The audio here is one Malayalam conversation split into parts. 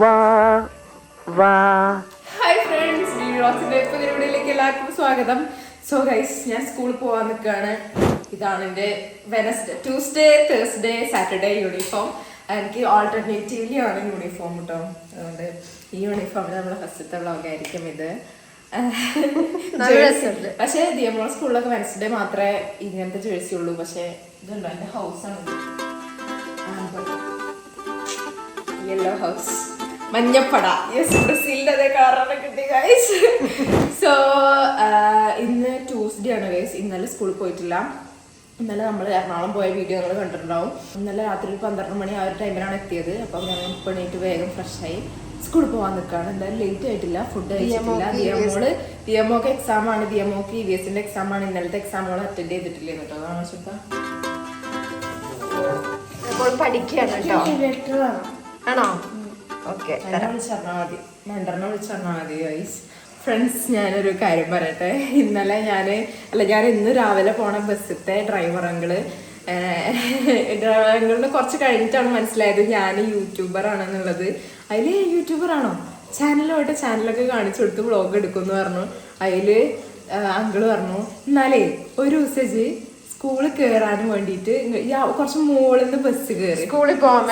ഹായ് ഫ്രണ്ട്സ്, വീഡിയോയിലേക്ക് എല്ലാവർക്കും സ്വാഗതം. സോ ഗൈസ്, ഞാൻ സ്കൂളിൽ പോകാൻ നിൽക്കുകയാണ്. ഇതാണ് എൻ്റെ ട്യൂസ്ഡേ, തേഴ്സ്ഡേ, സാറ്റർഡേ യൂണിഫോം. എനിക്ക് ആൾട്ടർനേറ്റീവ്ലി ആണ് യൂണിഫോം കേട്ടോ. അതുകൊണ്ട് ഈ യൂണിഫോമിൽ നമ്മുടെ ഫസ്റ്റത്തെ വ്ളോഗായിരിക്കും ഇത്. പക്ഷേ ദിയമോൾ സ്കൂളിലൊക്കെ വെനസ്ഡേ മാത്രമേ ഇങ്ങനത്തെ ജേഴ്സി ഉള്ളൂ. പക്ഷേ ഇതുണ്ടോ, എൻ്റെ ഹൗസാണ് യെല്ലോ ഹൗസ്, മഞ്ഞപ്പട. യെസ്, ബ്രസീലിന്റെ അതേ കളറാണ് കിട്ടി ഗൈസ്. സോ ഇന്ന് ട്യൂസ്ഡേ ആണ് ഗൈസ്. ഇന്നലെ സ്കൂളിൽ പോയിട്ടില്ല. ഇന്നലെ നമ്മൾ എറണാകുളം പോയ വീഡിയോ നിങ്ങൾ കണ്ടിട്ടുണ്ടാവും. ഇന്നലെ രാത്രി 12 മണി ആ ഒരു ടൈമിലാണ് എത്തിയത്. അപ്പം ഞങ്ങൾ എണീറ്റ് വേഗം ഫ്രഷായി സ്കൂളിൽ പോകാൻ നിൽക്കുകയാണ്. എന്തായാലും ലേറ്റ് ആയിട്ടില്ല, ഫുഡ് കഴിച്ചിട്ടില്ല. ദിയമോക്ക് എക്സാം ആണ്. ദിയമോക്ക് EVSന്റെ എക്സാം ആണ്. ഇന്നലത്തെ എക്സാമുകൾ അറ്റൻഡ് ചെയ്തിട്ടില്ല കേട്ടോ. അതാണ് ശ്രദ്ധ. ആണോ? ഓക്കെ, ഫ്രണ്ട്സ്, ഞാനൊരു കാര്യം പറയട്ടെ. ഞാൻ ഇന്ന് രാവിലെ പോണ ബസ്സിത്തെ ഡ്രൈവർ അങ്കിളിന് കുറച്ച് കഴിഞ്ഞിട്ടാണ് മനസ്സിലായത് ഞാൻ യൂട്യൂബർ ആണെന്നുള്ളത്. അതിൽ യൂട്യൂബറാണോ, ചാനലൊക്കെ കാണിച്ചു കൊടുത്ത് വ്ളോഗ് എടുക്കുമെന്ന് പറഞ്ഞു. അതിൽ അങ്കിള് പറഞ്ഞു, എന്നാലേ ഒരു ദിവസം സ്കൂളിൽ കയറാനും വേണ്ടിയിട്ട് കുറച്ച് മോളിൽ നിന്ന് ബസ് കയറി, സ്കൂളിൽ പോകാൻ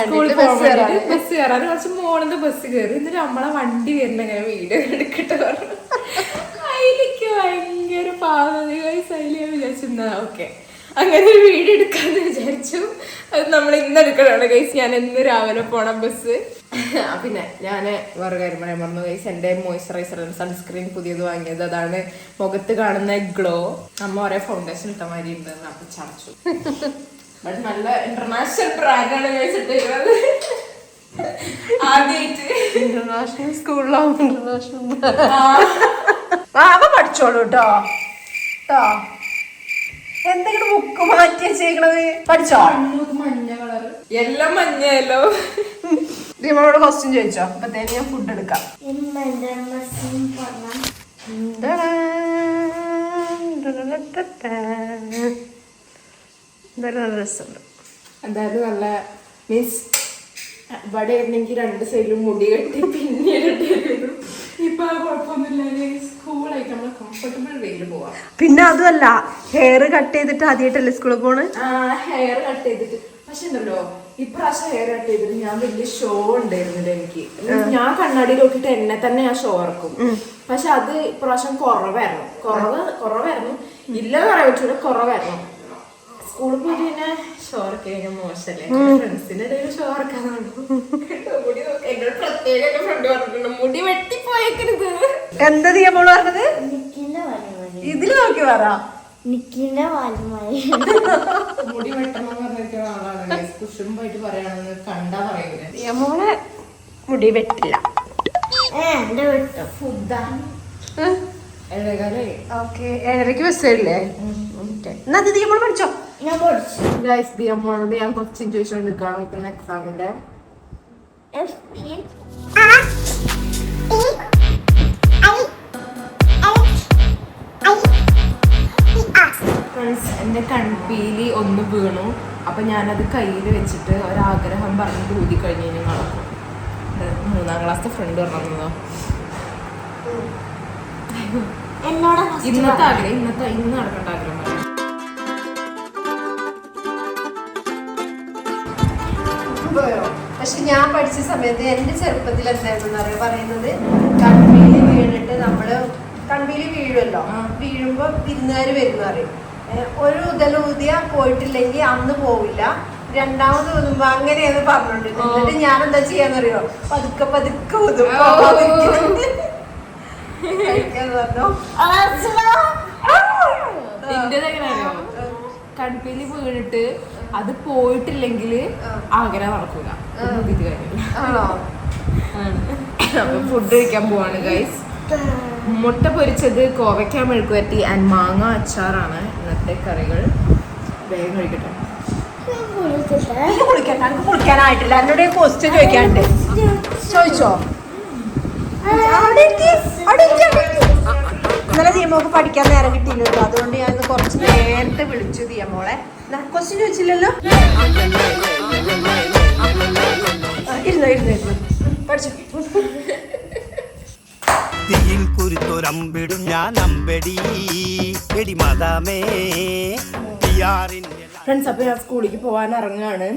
ബസ് കയറാൻ കുറച്ച് മോളിൽ നിന്ന് ബസ് കയറി. എന്നിട്ട് നമ്മളെ വണ്ടി വരുന്ന ഇങ്ങനെ വീഡിയോ എടുക്കട്ടെ പറഞ്ഞു. അതിലേക്ക് ഭയങ്കര പാവതിൽ വിചാരിച്ചിരുന്ന ഓക്കെ, അങ്ങനെ ഒരു വീഡിയോ എടുക്കാന്ന് വിചാരിച്ചു. അത് നമ്മൾ ഇന്ന് എടുക്കണമാണ് ഗൈസ്. ഞാൻ ഇന്ന് രാവിലെ പോണ ബസ്. പിന്നെ ഞാൻ വേറെ കാര്യം പറയാൻ പറഞ്ഞു ഗൈസ്. എൻ്റെ മോയ്സ്ചറൈസർ സൺസ്ക്രീൻ പുതിയത് വാങ്ങിയത്. അതാണ് മുഖത്ത് കാണുന്ന ഗ്ലോ. അമ്മ ഒരേ ഫൗണ്ടേഷൻ ഇട്ട മാതിരി ഉണ്ടെന്ന് അപ്പൊ ചടച്ചു. ബട്ട് നല്ല ഇന്റർനാഷണൽ ബ്രാൻഡാണ് ഗൈസ് ഇട്ടിരുന്നത്. ആദ്യമായിട്ട് ഇന്റർനാഷണൽ സ്കൂളിലാവും. ഇന്റർനാഷണൽ പഠിച്ചോളൂ കേട്ടോ. എന്തെങ്കിലും ബുക്ക് മാറ്റി വെച്ചേക്കണത് പഠിച്ചോ? മഞ്ഞ കളർ, എല്ലാം മഞ്ഞയല്ലോ. നമ്മളോട് ക്വസ്റ്റ്യൻ ചോദിച്ചോ? അപ്പത്തേന് ഞാൻ ഫുഡ് എടുക്കാം. എന്തായാലും നല്ല രസമുണ്ട്. എന്തായാലും നല്ല മീൻസ് ഇവിടെ ആയിരുന്നെങ്കിൽ 2 സൈഡിലും മുടി കെട്ടി പിന്നീട് ഇപ്പൊ കുഴപ്പമൊന്നുമില്ല. സ്കൂളായിട്ട് നമ്മൾ കംഫർട്ടബിൾ വേയിൽ പോവാം. പിന്നെ അതുമല്ല, ഹെയർ കട്ട് ചെയ്തിട്ട് ആദ്യമായിട്ടല്ലേ സ്കൂളിൽ പോണ്? ഹെയർ കട്ട് ചെയ്തിട്ട്. പക്ഷെ ഉണ്ടല്ലോ, ഇപ്രാവശ്യം ഹെയർ കട്ട് ചെയ്തിട്ട് ഞാൻ വലിയ ഷോ ഉണ്ടായിരുന്നില്ല എനിക്ക്. ഞാൻ കണ്ണാടി നോക്കിയിട്ട് എന്നെ തന്നെ ഞാൻ ഷോ ഇറക്കും. പക്ഷെ അത് ഇപ്രാവശ്യം കുറവായിരുന്നു. ഇല്ലെന്ന് പറയാൻ പറ്റൂല, കുറവായിരുന്നു. സ്കൂളിൽ പോയിട്ട് പിന്നെ ഷോ ഇറക്കി കഴിഞ്ഞാൽ മോശമല്ലേ? ഫ്രണ്ട്സിന്റെ ഇടയിൽ ഷോ ഇറക്കാന്നാണ് എന്നോട് പ്രത്യേക എന്റെ ഫ്രണ്ട് പറഞ്ഞിട്ടുണ്ട്, മുടി വെട്ടിപ്പോയേക്കരുത്. എന്താ നമ്മൾ പറഞ്ഞത്? ഇതില് നോക്കി പറ. മുടി വെട്ടണം പറഞ്ഞിരിക്കുന്ന ആളാണ്. കുശുമ്പായിട്ട് പറയാണെന്ന് കണ്ടാ പറയൂലേ. മോളെ മുടി വെട്ടില്ല. ഓക്കെ, 7:30 ബസ് വരില്ലേ? എന്നാ അത് നമ്മൾ പഠിച്ചോ. ഞാൻ ക്വസ്റ്റ്യൻ ചോദിച്ചോണ്ടിരിക്കുകയാണ് എക്സാമിന്റെ. എന്റെ കൺപീലി ഒന്ന് വീണു. അപ്പൊ ഞാനത് കയ്യിൽ വെച്ചിട്ട് ഒരാഗ്രഹം പറഞ്ഞിട്ട് ഊതി കഴിഞ്ഞ് കഴിഞ്ഞാൽ നടക്കും. 3ാം ക്ലാസ്സിലെ ഫ്രണ്ട് പറഞ്ഞോ ഇന്നത്തെ ആഗ്രഹം, ഇന്ന് നടക്കേണ്ട ആഗ്രഹം പറയാം. പക്ഷെ ഞാൻ പഠിച്ച സമയത്ത് എന്റെ ചെറുപ്പത്തിൽ എന്തായിരുന്നു പറയുന്നത്, കൺപീലി വീണിട്ട് നമ്മള് കൺപീലി വീഴുമല്ലോ, വീഴുമ്പോ വിരുന്നുകാര് വരുന്ന പറയും. ഒരു ഊതിയ പോയിട്ടില്ലെങ്കിൽ അന്ന് പോവില്ല, 2ാമത് ഊതുമ്പോ അങ്ങനെയെന്ന് പറഞ്ഞോണ്ടിരുന്നു. എന്നിട്ട് ഞാൻ എന്താ ചെയ്യാന്നറിയോ, പതുക്കെ ഊതും. കൺപീലി വീണിട്ട് അത് പോയിട്ടില്ലെങ്കിൽ ആഗ്രഹം നടക്കൂല. അപ്പൊ ഫുഡ് കഴിക്കാൻ പോവാണ് ഗൈസ്. മുട്ട പൊരിച്ചത്, കോവയ്ക്ക മെഴുക്കുവരട്ടി ആൻഡ് മാങ്ങ അച്ചാറാണ് ഇന്നത്തെ കറികൾ. വേഗം കഴിക്കട്ടെ. കുളിക്കാനായിട്ടില്ല. എന്നോട് ക്വസ്റ്റ്യൻ ചോദിക്കാണ്ട് ചോദിച്ചോ. ഇന്നലെ ദിയമോക്ക് പഠിക്കാൻ നേരം കിട്ടിയില്ലല്ലോ, അതുകൊണ്ട് ഞാൻ കുറച്ച് നേരത്തെ വിളിച്ചു ദിയമോളെ. ക്വസ്റ്റ്യൻ ചോദിച്ചില്ലല്ലോ. ഇരുന്നു പഠിച്ചു. നിന്നൊരമ്പിടും ഞാൻ അമ്പടി എടി മദാമേ ഫ്രണ്ട്സ്, അപ്പോൾ ഞാൻ സ്കൂളിലേക്ക് പോകാൻ ഇറങ്ങുകയാണ്.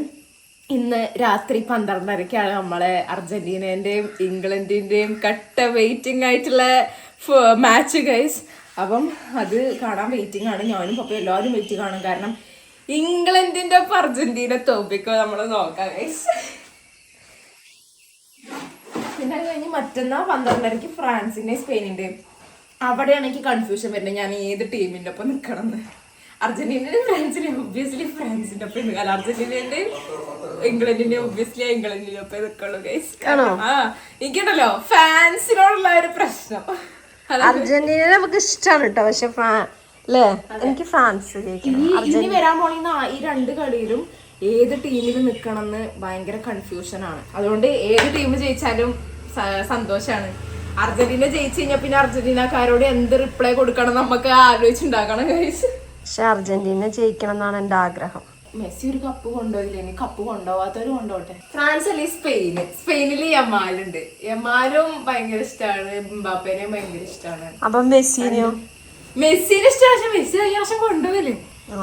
ഇന്ന് രാത്രി 12:30-ക്കാണ് നമ്മളെ അർജന്റീനേന്റെയും ഇംഗ്ലണ്ടിന്റെയും കട്ട വെയിറ്റിംഗ് ആയിട്ടുള്ള മാച്ച് ഗൈസ്. അപ്പം അത് കാണാൻ വെയിറ്റിംഗ് ആണ്. ഞാനും പപ്പയും എല്ലാവരും വെയിറ്റ് കാണും. കാരണം ഇംഗ്ലണ്ടിന്റെ ഒപ്പം അർജന്റീന തോപ്പിക്കോ നമ്മൾ നോക്കാം ഗൈസ്. പിന്നെ അത് കഴിഞ്ഞ് മറ്റന്നാൾ 12:30-ക്ക് ഫ്രാൻസിന്റെയും സ്പെയിനിന്റെയും. അവിടെയാണ് എനിക്ക് കൺഫ്യൂഷൻ വരുന്നത്, ഞാൻ ഏത് ടീമിന്റെ ഒപ്പം നിൽക്കണം എന്ന്. അർജന്റീനയുടെയും ഫ്രാൻസിന്റെയും ഒബ്വിയസ്ലി ഫ്രാൻസിന്റെ ഒപ്പം നിൽക്കാം. അർജന്റീനയുടെയും ഇംഗ്ലണ്ടിന്റെയും ഒബ്വിയസ്ലി ഇംഗ്ലണ്ടിന്റെ ഒപ്പം നിൽക്കുള്ളൂ ഗൈസ്. എനിക്കുണ്ടല്ലോ ഫാൻസിനോടുള്ള ഒരു പ്രശ്നം. അർജന്റീന നമുക്ക് ഇഷ്ടമാണ് കേട്ടോ, പക്ഷെ അല്ലേ എനിക്ക് ഫ്രാൻസ് ഇനി വരാൻ പോണ ഈ 2 കളിയിലും ഏത് ടീമിൽ നിൽക്കണം എന്ന് ഭയങ്കര കൺഫ്യൂഷൻ ആണ്. അതുകൊണ്ട് ഏത് ടീം ജയിച്ചാലും സന്തോഷാണ്. അർജന്റീന ജയിച്ചു കഴിഞ്ഞാൽ പിന്നെ അർജന്റീനക്കാരോട് എന്ത് റിപ്ലൈ കൊടുക്കണം നമുക്ക് ആലോചിച്ചുണ്ടാക്കണം ഗൈസ്. പക്ഷെ അർജന്റീന ജയിക്കണം എന്നാണ് എന്റെ ആഗ്രഹം. മെസ്സി ഒരു കപ്പ് കൊണ്ടുപോയില്ല, ഇനി കപ്പ് കൊണ്ടുപോകാത്തവര് കൊണ്ടുപോട്ടെ. ഫ്രാൻസ് അല്ലേ സ്പെയിനില് യമാലുണ്ട്. യമാലും ഭയങ്കര ഇഷ്ടമാണ്, എംബാപ്പേനെയും ഭയങ്കര ഇഷ്ടമാണ്. അപ്പൊ മെസ്സിനെയോ? മെസ്സിനെ ഇഷ്ടമാണ്, പക്ഷെ മെസ്സി കഴിഞ്ഞ വർഷം കൊണ്ടുപോയില്ലേ.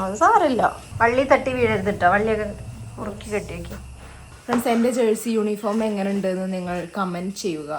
അത് സാരമില്ല, വള്ളി തട്ടി വീഴരുത് കേട്ടോ, വള്ളിയൊക്കെ മുറുക്കി കെട്ടി വെക്കും. ഫ്രണ്ട്സ്, എന്റെ ജേഴ്സി യൂണിഫോം എങ്ങനെ ഉണ്ടെന്ന് നിങ്ങൾ കമന്റ് ചെയ്യുക.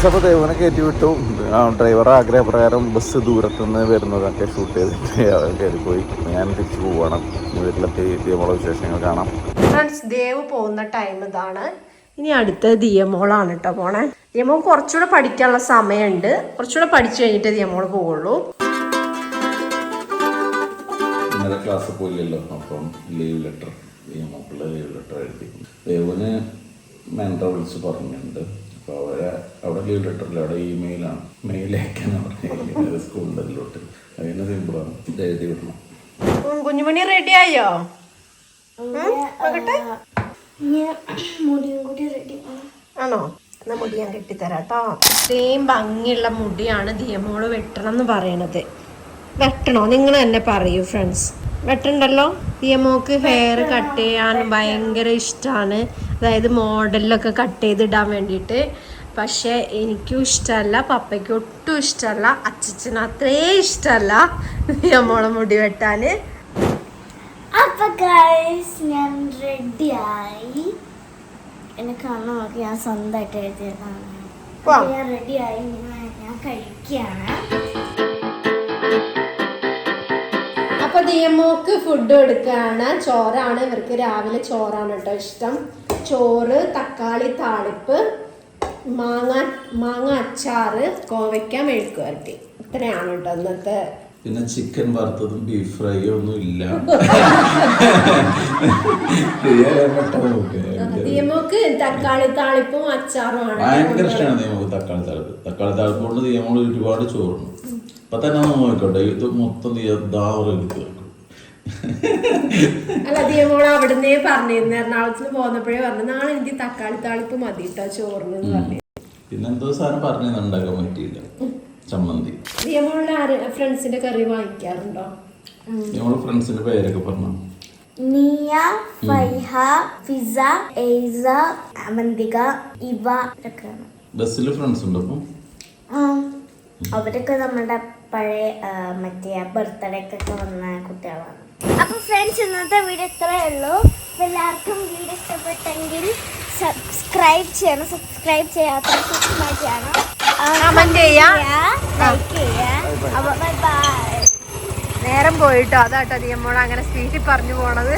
അപ്പോൾ ദേവനെ കയറ്റി വിട്ടു. ഡ്രൈവർ ആഗ്രഹപ്രകാരം ബസ് ദൂരത്തുനിന്ന് വരുന്നതൊക്കെ ഷൂട്ട് ചെയ്തിട്ട് കയറിപ്പോയി. ഞാൻ തിരിച്ചു പോവാണ്. വീട്ടിലെത്തി ദിയമോളെ വിശേഷങ്ങൾ കാണാം. ഫ്രണ്ട്സ്, ദേവ് പോകുന്ന ടൈം ഇതാണ്. ഇനി അടുത്ത ദിയമോളാണ് കേട്ടോ പോണേ. ദിയമോൾ കുറച്ചുകൂടെ പഠിക്കാനുള്ള സമയമുണ്ട്. കുറച്ചുകൂടെ പഠിച്ചു കഴിഞ്ഞിട്ട് ദിയമോള് പോവുള്ളൂ. ഇന്നലെ ക്ലാസ് പോയില്ലല്ലോ, അപ്പം ലീവ് ലെറ്റർ ദിയമോക്കുള്ള ലീവ് ലെറ്റർ എഴുതി. ദേവന് മെൻറ്റർ വിളിച്ച് പറഞ്ഞിട്ടുണ്ട്. അപ്പോൾ അവിടെ ലീവ് ലെറ്ററില്ല, അവിടെ ഇമെയിലാണ്, മെയിൽ അയക്കാനാണ് പറഞ്ഞത് സ്കൂളിൻ്റെ അതിലോട്ട്. അതിന് സിമ്പിളാണ്, ഇത് എഴുതി വിടണം. കുഞ്ഞുമണി റെഡി ആയോ? ആണോ? എന്നാ മുടി ഞാൻ കെട്ടിത്തരാട്ടോ. ഇത്രയും ഭംഗിയുള്ള മുടിയാണ് ദിയമോള് വെട്ടണം എന്ന് പറയണത്. വെട്ടണോ? നിങ്ങൾ തന്നെ പറയൂ ഫ്രണ്ട്സ്. വെട്ടണ്ടല്ലോ. ദിയമോക്ക് ഹെയർ കട്ട് ചെയ്യാൻ ഭയങ്കര ഇഷ്ടമാണ്. അതായത് മോഡലിലൊക്കെ കട്ട് ചെയ്തിടാൻ വേണ്ടിയിട്ട്. പക്ഷെ എനിക്കും ഇഷ്ടമല്ല, പപ്പയ്ക്ക് ഒട്ടും ഇഷ്ടമല്ല, അച്ഛന് അത്രേ ഇഷ്ടമല്ല ദിയമോളെ മുടി വെട്ടാൻ. അപ്പൊ ഗൈസ്, ഞാൻ റെഡിയായി. എന്നെ കാണാൻ നോക്കി, ഞാൻ സ്വന്തമായിട്ട് എഴുതിയതാണ്. ഞാൻ റെഡിയായി, ഞാൻ കഴിക്കുകയാണ്. അപ്പൊ ദിയമോക്ക് ഫുഡ് കൊടുക്കുകയാണ്. ചോറാണ് ഇവർക്ക്, രാവിലെ ചോറാണ് കേട്ടോ ഇഷ്ടം. ചോറ്, തക്കാളി താളിപ്പ്, മാങ്ങ അച്ചാറ്, കോവയ്ക്ക മെഴുക്കുവരട്ടി. ഇത്രയാണ് കേട്ടോ ഇന്നത്തെ. പിന്നെ ചിക്കൻ വറുത്തതും ബീഫ് ഫ്രൈയും ഒന്നും ഇല്ല. ദിയമോക്ക് തക്കാളി താളിപ്പും അച്ചാറും ആണ് ഭയങ്കര ഇഷ്ടമാണ് ദിയമോക്ക് തക്കാളി താളിപ്പ്. തക്കാളി താളിപ്പ് കൊണ്ട് ദിയമോള് ഒരുപാട് ചോറുണ്ട്. അപ്പൊ തന്നെ നോക്കട്ടെ, ഇത് മൊത്തം എടുത്ത് അല്ല, ദിയമോള് അവിടുന്നേ പറഞ്ഞിരുന്നു, എറണാകുളത്തിന് പോന്നപ്പോഴേ പറഞ്ഞു, നാളെ എനിക്ക് തക്കാളി താളിപ്പ് മതി കേട്ടോ ചോറിന് പറഞ്ഞു. പിന്നെന്തോ സാധനം പറഞ്ഞു ഉണ്ടാക്കാൻ പറ്റിയില്ല, ചമ്മന്തി. ദിയമോളുടെ ഫ്രണ്ട്സിന്റെ കറി വാങ്ങിക്കാറുണ്ടോ? ദിയമോള് ഫ്രണ്ട്സിന്റെ പേരൊക്കെ പറഞ്ഞു. നിയ, ഫൈഹ, ഫിസ, എയ്സ, അവന്തിക, ഇവ ഒക്കെയാണ്. ബസ്സിൽ ഫ്രണ്ട്സ് ഉണ്ട്. അപ്പം അവരൊക്കെ നമ്മുടെ പഴയ മറ്റേ ബർത്ത്ഡേക്കൊക്കെ വന്ന കുട്ടികളാണ്. അപ്പൊ ഫ്രണ്ട്സ്, ഇന്നത്തെ വീഡിയോ ഇത്രയേ ഉള്ളൂ. എല്ലാവർക്കും വീഡിയോ ഇഷ്ടപ്പെട്ടെങ്കിൽ സബ്സ്ക്രൈബ് ചെയ്യണം. സബ്സ്ക്രൈബ് ചെയ്യാത്തവർ സബ്സ്ക്രൈബ് ചെയ്യണം. കമന്റ് ചെയ്യാം, ലൈക്ക് ചെയ്യാം. അപ്പൊ ബൈ ബൈ. നേരെ നേരം പോയിട്ടോ, അതാട്ടോ ദിയമ്മോള് അങ്ങനെ സ്പീഡിൽ പറഞ്ഞു പോണത്.